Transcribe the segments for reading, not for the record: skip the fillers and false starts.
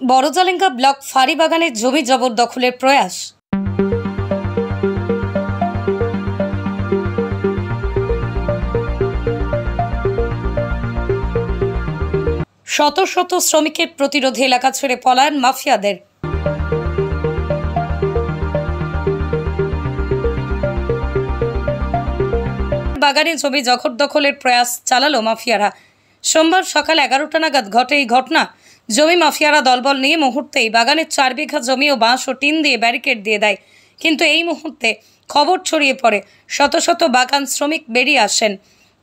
বড়জালেঙ্গা block ফাঁড়িবাগানে জমি জবরদখলের প্রয়াস। শত শত শ্রমিকের প্রতিরোধে এলাকা ছেড়ে পলায়ন মাফিয়াদের। বাগানে জমি জবরদখলের প্রয়াস চালালো মাফিয়ারা। সোমবার সকাল 11টা নাগাদ ঘটে এই ঘটনা। জমি মাফিয়ারা দলবল নিয়ে মুহূর্তেই বাগানের 4 বিঘা জমি ও বাঁশ ও টিন দিয়ে ব্যারিকেড দিয়ে দেয়। কিন্তু এই মুহূর্তে খবর ছড়িয়ে পড়ে, শত শত বাগান শ্রমিক বেরিয়ে আসেন।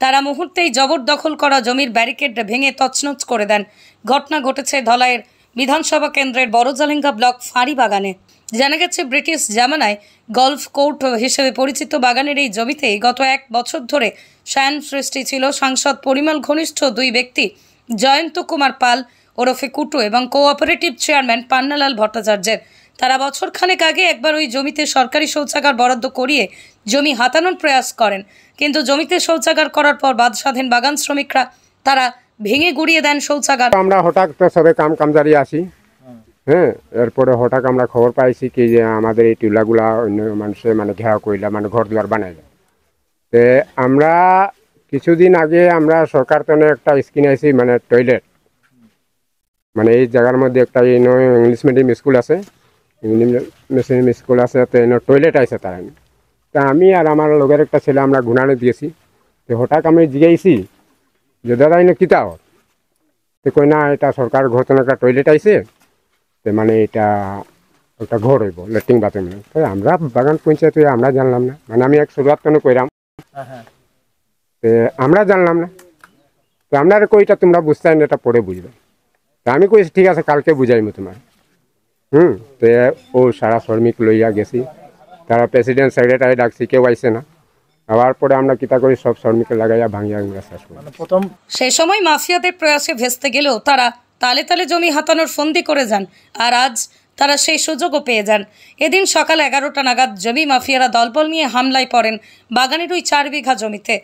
তারা মুহূর্তেই জবরদখল করা জমির ব্যারিকেড ভেঙে তছনছ করে দেন। ঘটনা ঘটেছে ধলাইয়ের বিধানসভা কেন্দ্রের বড়জালেঙ্গা ব্লক ফাঁড়িবাগানে। জানা গেছে, ব্রিটিশ জামানায় গলফ কোর্ট হিসেবে পরিচিত বাগানের এই জমিতে গত 1 বছর ধরে শায়ন সৃষ্টি ছিল সাংসদ পরিমল ঘনিষ্ঠ 2 ব্যক্তি, জয়ন্ত কুমার পাল ওরফে কুটু এবং কোঅপারেটিভ চেয়ারম্যান পান্নালাল ভট্টাচার্যের। তারা বছরখানেক আগে একবার ওই জমিতে সরকারি শৌচাগার বরাদ্দ করিয়ে জমি হাতানোর প্রয়াস করেন। কিন্তু জমিতে শৌচাগার করার পর বাদ স্বাধীন বাগান শ্রমিকরা তারা ভেঙে গুড়িয়ে দেন শৌচাগার। আমরা হঠাৎ সবে কামজারি আসি, এরপরে হঠাৎ আমরা খবর পাইছি কি যে আমাদের এই টিউলাগুলা অন্য মানুষের ঘেরাও করিলা, ঘর দুয়ার বানাইলা। তো আমরা কিছুদিন আগে আমরা সরকার তো একটা স্কিম আইছি, টয়লেট, এই জায়গার মধ্যে একটা ইংলিশ মিডিয়াম স্কুল আছে, স্কুল আছে, তো টয়লেট আছে তার। তা আমি আর আমার লগের একটা ছেলে আমরা ঘুনানো দিয়েছি। তো হঠাৎ আমি জিজ্ঞাসি যে দাদা কিতা হর, তো কই না এটা সরকার ঘর একটা টয়লেট আইছে, তো এটা একটা ঘর হইব, লেট্রিন বাথরুম। তো আমরা বাগান পঞ্চায়েত আমরা জানলাম না, আমি এক শুরুয়াত তো কইরাম, তো আমরা জানলাম না। তো আপনার কইটা তোমরা বুঝতে না, এটা পরে বুঝবে। তা আমি কইছি ঠিক আছে, কালকে বুঝাইমু তোমার। তো ও সারা শ্রমিক লইয়া গেছি, তারা প্রেসিডেন্ট সেক্রেটারি ডাকছি, কেউ আইসে না। আবার পরে আমরা কিতা করি, সব শ্রমিককে লাগাইয়া ভাঙিয়া শেষ করি। সেই সময় মাফিয়াদের প্রয়াসে ভেস্তে গেলেও তারা তালে তালে জমি হাতানোর ফন্দি করে যান। আর আজ তারা সেই সুযোগও পেয়ে যান। এদিন সকাল 11টা নাগাদ জমি মাফিয়ারা দলবল নিয়ে হামলায় পড়েন বাগানের ওই 4 বিঘা জমিতে।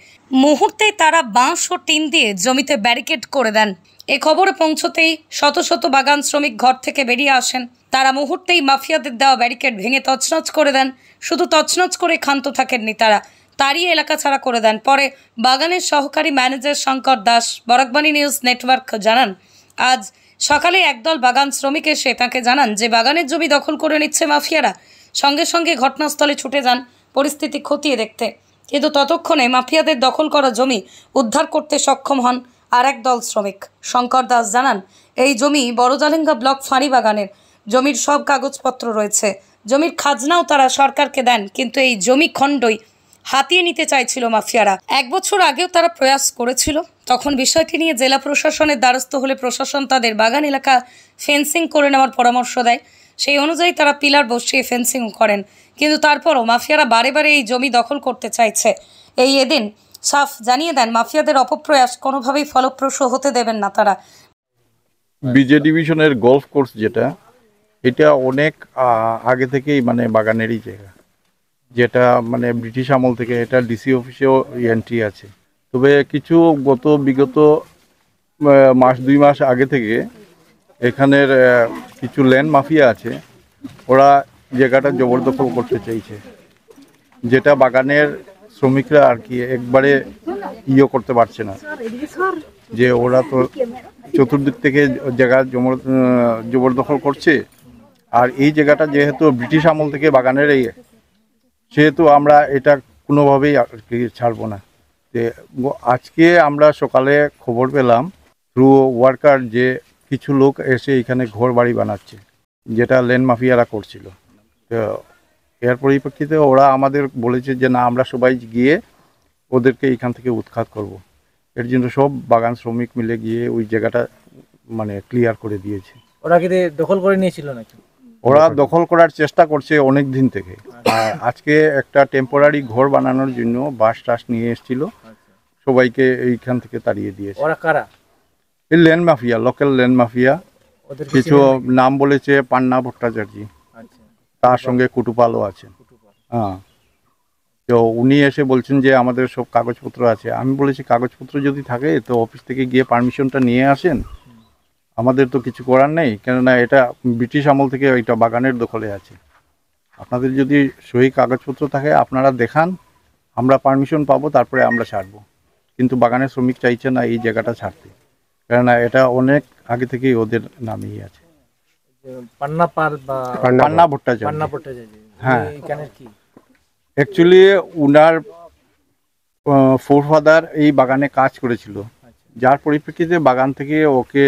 মুহূর্তেই তারা বাঁশ ও টিন দিয়ে জমিতে ব্যারিকেড করে দেন। এ খবরে পৌঁছতেই শত শত বাগান শ্রমিক ঘর থেকে বেরিয়ে আসেন। তারা মুহূর্তেই মাফিয়াদের দেওয়া ব্যারিকেড ভেঙে তছনছ করে দেন। শুধু তছনছ করে ক্ষান্ত থাকেননি, তারা তাড়িয়ে এলাকা ছাড়া করে দেন। পরে বাগানের সহকারী manager Shankar Das Barakbani news network জানান, আজ সকালে একদল বাগান শ্রমিক এসে তাকে জানান যে বাগানের জমি দখল করে নিচ্ছে মাফিয়ারা। সঙ্গে সঙ্গে ঘটনাস্থলে ছুটে যান পরিস্থিতি খতিয়ে দেখতে। কিন্তু ততক্ষণে মাফিয়াদের দখল করা জমি উদ্ধার করতে সক্ষম হন আর একদল শ্রমিক। শঙ্কর দাস জানান, এই জমি বড়জালেঙ্গা ব্লক ফাঁড়িবাগানের। জমির সব কাগজপত্র রয়েছে, জমির খাজনাও তারা সরকারকে দেন। কিন্তু এই জমি খণ্ডই হাতিয়ে নিতে চাইছিল মাফিয়ারা। 1 বছর আগেও তারা প্রয়াস করেছিল। তখন বিষয়টি নিয়ে জেলা প্রশাসনের দ্বারস্থ হলে প্রশাসন তাদের বাগান এলাকা ফেন্সিং করে নেওয়ার পরামর্শ দেয়। সেই অনুযায়ী তারা পিলার বসিয়ে ফেন্সিং করেন। কিন্তু তারপরও মাফিয়ারা বারে বারে এই জমি দখল করতে চাইছে। এদিন সাফ জানিয়ে দেন, মাফিয়াদের অপপ্রয়াস কোনোভাবেই ফলপ্রসূ হতে দেবেন না তারা। বিজে ডিভিশনের গলফ কোর্স যেটা, এটা অনেক আগে থেকেই বাগানেরই জায়গা, যেটা ব্রিটিশ আমল থেকে এটা ডিসি অফিসেও এন্ট্রি আছে। তবে কিছু বিগত 1-2 মাস আগে থেকে এখানের কিছু ল্যান্ড মাফিয়া আছে, ওরা জায়গাটা জবরদখল করতে চাইছে, যেটা বাগানের শ্রমিকরা আর কি একবারে করতে পারছে না। যে ওরা তো চতুর্দিক থেকে জায়গা জবরদখল করছে। আর এই জায়গাটা যেহেতু ব্রিটিশ আমল থেকে বাগানের সেহেতু আমরা এটা কোনোভাবেই আর কি ছাড়বো না। আজকে আমরা সকালে খবর পেলাম থ্রু ওয়ার্কার যে কিছু লোক এসে এখানে ঘর বাড়ি বানাচ্ছে, যেটা ল্যান্ড মাফিয়ারা করছিল। তো এর পরিপ্রেক্ষিতে ওরা আমাদের বলেছে যে না, আমরা সবাই গিয়ে ওদেরকে এখান থেকে উৎখাত করব। এর জন্য সব বাগান শ্রমিক মিলে গিয়ে ওই জায়গাটা ক্লিয়ার করে দিয়েছে। ওরা কি দখল করে নিয়েছিল নাকি? ওরা দখল করার চেষ্টা করছে অনেক দিন থেকে। আর আজকে একটা টেম্পোরারি ঘর বানানোর জন্য বাঁশ টাস নিয়ে এসেছিল, সবাইকে এইখান থেকে তাড়িয়ে দিয়েছে। ওরা কারা? এই land mafia, local land mafia. কিছু নাম বলেছে পান্না ভট্টাচার্য, তার সঙ্গে কুটুপালও আছে। হ্যাঁ, তো উনি এসে বলছেন যে আমাদের সব কাগজপত্র আছে। আমি বলেছি কাগজপত্র যদি থাকে তো অফিস থেকে গিয়ে পারমিশনটা নিয়ে আসেন, আমাদের তো কিছু করার নেই, কেননা এটা ব্রিটিশ আমল থেকে এটা বাগানের দখলে আছে। আপনাদের যদি সহি কাগজপত্র থাকে আপনারা দেখান, আমরা পারমিশন পাবো, তারপরে আমরা ছাড়বো। কিন্তু বাগানের শ্রমিক চাইছে না এই জায়গাটা ছাড়তে, কেননা এটা অনেক আগে থেকেই ওদের নামেই আছে। পান্না পাল বা পান্না ভট্টাচার্য। পান্না ভট্টাচার্য, হ্যাঁ। এখানে কি অ্যাকচুয়ালি উনার ফোরফাদার এই বাগানে কাজ করেছিল, যার পরিপ্রেক্ষিতে বাগান থেকে ওকে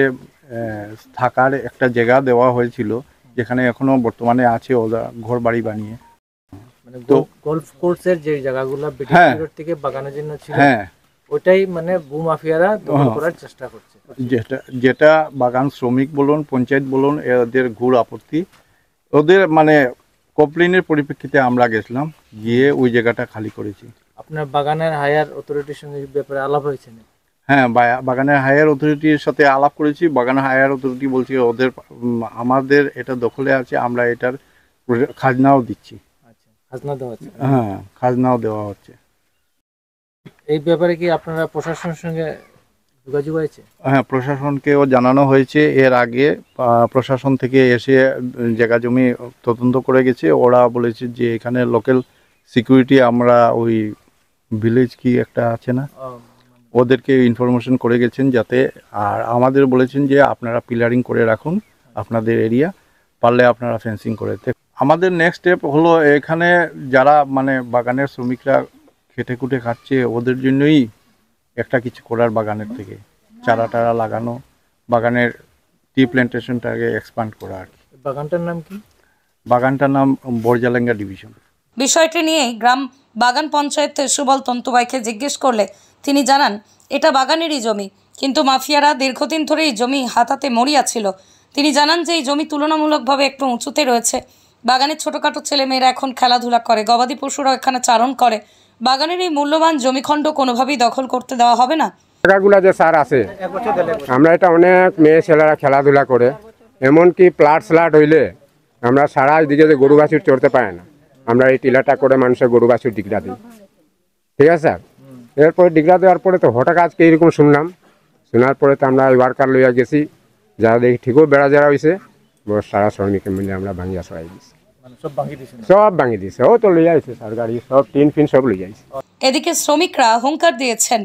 থাকার একটা জায়গা দেওয়া হয়েছিল, যেখানে এখনো বর্তমানে আছে ওরা ঘর বাড়ি বানিয়ে। মানে তো গলফ কোর্সের যে জায়গাগুলো ব্রিটিশ হ্যাঁ। পিরিয়ড থেকে বাগানের জন্য ছিল, হ্যাঁ, ওটাই মানে ভূমাফিয়ারা দখল করার চেষ্টা করছে। যেটা বাগান শ্রমিক বলুন, পঞ্চায়েত বলুন, এদের ঘুর আপত্তি, ওদের মানে কমপ্লেনের পরিপ্রেক্ষিতে আমরা গেছিলাম, গিয়ে ওই জায়গাটা খালি করেছি। আপনার বাগানের হায়ার অথরিটির সঙ্গে এই ব্যাপারে আলাপ হয়েছে না? হ্যাঁ, বাগানের হায়ার অথরিটির সাথে আলাপ করেছি। বাগানের হায়ার অথরিটি বলছে ওদের আমাদের এটা দখলে আছে, আমরা এটার খাজনাও দিচ্ছি। আচ্ছা, খাজনা দেওয়া হচ্ছে। হ্যাঁ, খাজনাও দেওয়া হচ্ছে। এই ব্যাপারে কি আপনারা প্রশাসনের সঙ্গে যোগাযোগ হয়েছে? হ্যাঁ, প্রশাসনকেও জানানো হয়েছে। এর আগে প্রশাসন থেকে এসে জায়গা জমি তদন্ত করে গেছে। ওরা বলেছে যে এখানে লোকাল সিকিউরিটি, আমরা ওই ভিলেজ কি একটা আছে না, ওদেরকে ইনফরমেশন করে গেছেন যাতে, আর আমাদের বলেছেন যে আপনারা পিলারিং করে রাখুন আপনাদের এরিয়া, পারলে আপনারা ফেন্সিং করে। আমাদের নেক্সট স্টেপ হলো এখানে যারা মানে বাগানের শ্রমিকরা খেটে খুটে খাচ্ছে, ওদের জন্যই একটা কিছু করার, বাগানের থেকে চারা টারা লাগানো, বাগানের টি প্ল্যান্টেশনটাকে এক্সপান্ড করা আর কি। বাগানটার নাম কি? বাগানটার নাম বরজালেঙ্গা ডিভিশন। বিষয়টি নিয়েই গ্রাম বাগান পঞ্চায়েতের সুবল তন্তুবাইকে জিজ্ঞেস করলে তিনি জানান এটা বাগানেরই জমি, কিন্তু মাফিয়ারা দীর্ঘদিন ধরেই জমি হাতাতে মরিয়া ছিল। তিনি জানান যে এই জমি তুলনামূলকভাবে একটু উঁচুতে রয়েছে। বাগানের ছোটোখাটো ছেলেমেয়েরা এখন খেলাধুলা করে, গবাদি পশুরাও এখানে চারণ করে। বাগানের এই মূল্যবান জমিখণ্ড কোনোভাবেই দখল করতে দেওয়া হবে না। জায়গাগুলো যে স্যার আছে, আমরা এটা অনেক মেয়ে ছেলেরা খেলাধুলা করে, এমনকি প্লাট স্লাট হইলে আমরা সারা দিকে যে গরু বাছুর চড়তে পারে না, আমরা এই টিলাটা করে মানুষের গরু বাছুর ডিগরা দিই। ঠিক আছে স্যার, এরপরে ডিগরা দেওয়ার পরে তো হঠাৎ আজকে এইরকম শুনলাম, শোনার পরে তো আমরা ওয়ার্কার লইয়া গেছি, যারা দেখি ঠিকও বেড়া যারা হয়েছে, সারা শ্রমিকে মিলে আমরা ভাঙিয়া সরাই দিচ্ছি, সব ভাঙি দিয়েছে। ও তো লইয়া আইছে স্যার, গাড়ি সব টিন ফিন সব লইয়া আইছে। এদিকে শ্রমিকরা হুঙ্কার দিয়েছেন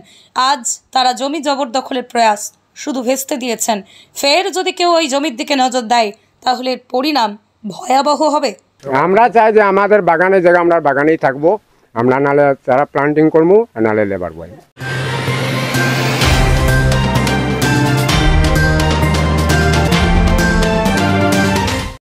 আজ তারা জমি জবরদখলের প্রয়াস শুধু ভেস্তে দিয়েছেন। ফের যদি কেউ ওই জমির দিকে নজর দেয় তাহলে এর পরিণাম ভয়াবহ হবে। আমরা চাই যে আমাদের বাগানের জায়গা আমরা বাগানেই থাকবো, আমরা নালে যারা প্লান্টিং করবো, নালে লেবার বয়।